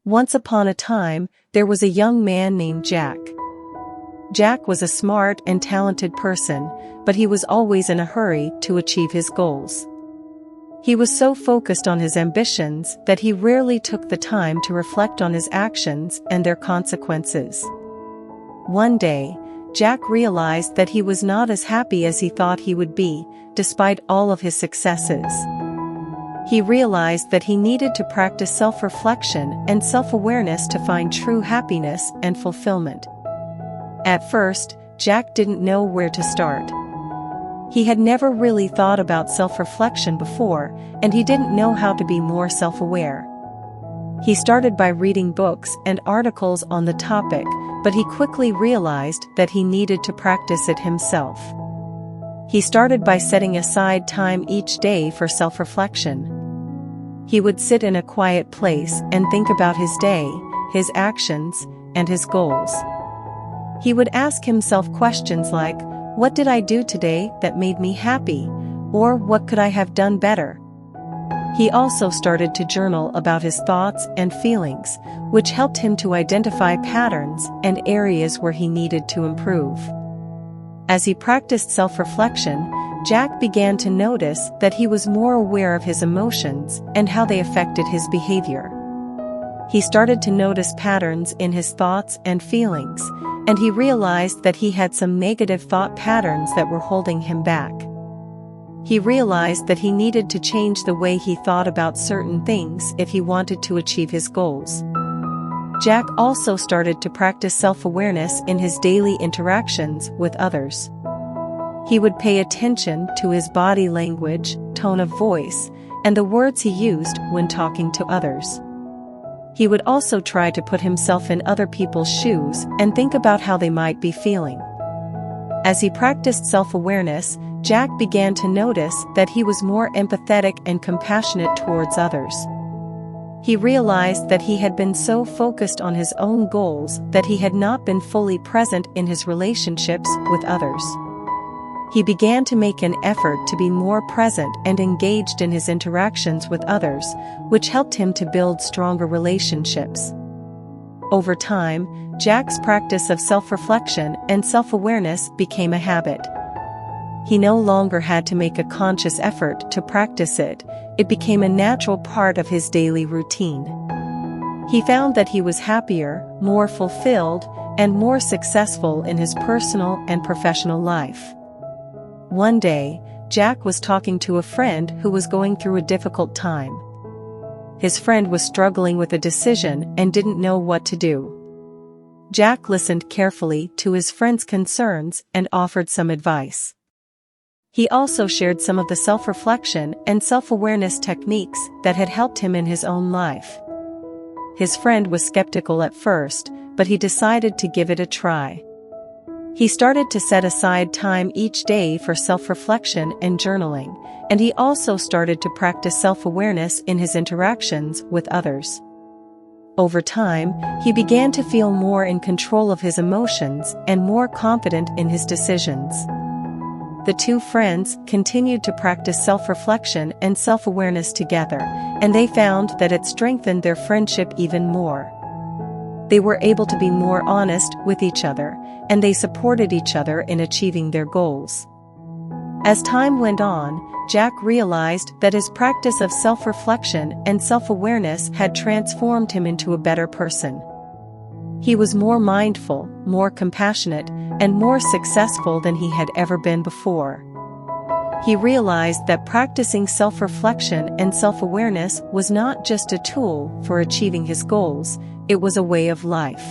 Once upon a time, there was a young man named Jack. Jack was a smart and talented person, but he was always in a hurry to achieve his goals. He was so focused on his ambitions that he rarely took the time to reflect on his actions and their consequences. One day, Jack realized that he was not as happy as he thought he would be, despite all of his successes. He realized that he needed to practice self-reflection and self-awareness to find true happiness and fulfillment. At first, Jack didn't know where to start. He had never really thought about self-reflection before, and he didn't know how to be more self-aware. He started by reading books and articles on the topic, but he quickly realized that he needed to practice it himself. He started by setting aside time each day for self-reflection. He would sit in a quiet place and think about his day, his actions, and his goals. He would ask himself questions like, "What did I do today that made me happy?" Or "What could I have done better?" He also started to journal about his thoughts and feelings, which helped him to identify patterns and areas where he needed to improve. As he practiced self-reflection, Jack began to notice that he was more aware of his emotions and how they affected his behavior. He started to notice patterns in his thoughts and feelings, and he realized that he had some negative thought patterns that were holding him back. He realized that he needed to change the way he thought about certain things if he wanted to achieve his goals. Jack also started to practice self-awareness in his daily interactions with others. He would pay attention to his body language, tone of voice, and the words he used when talking to others. He would also try to put himself in other people's shoes and think about how they might be feeling. As he practiced self-awareness, Jack began to notice that he was more empathetic and compassionate towards others. He realized that he had been so focused on his own goals that he had not been fully present in his relationships with others. He began to make an effort to be more present and engaged in his interactions with others, which helped him to build stronger relationships. Over time, Jack's practice of self-reflection and self-awareness became a habit. He no longer had to make a conscious effort to practice it, it became a natural part of his daily routine. He found that he was happier, more fulfilled, and more successful in his personal and professional life. One day, Jack was talking to a friend who was going through a difficult time. His friend was struggling with a decision and didn't know what to do. Jack listened carefully to his friend's concerns and offered some advice. He also shared some of the self-reflection and self-awareness techniques that had helped him in his own life. His friend was skeptical at first, but he decided to give it a try. He started to set aside time each day for self-reflection and journaling, and he also started to practice self-awareness in his interactions with others. Over time, he began to feel more in control of his emotions and more confident in his decisions. The two friends continued to practice self-reflection and self-awareness together, and they found that it strengthened their friendship even more. They were able to be more honest with each other, and they supported each other in achieving their goals. As time went on, Jack realized that his practice of self-reflection and self-awareness had transformed him into a better person. He was more mindful, more compassionate, and more successful than he had ever been before. He realized that practicing self-reflection and self-awareness was not just a tool for achieving his goals, it was a way of life.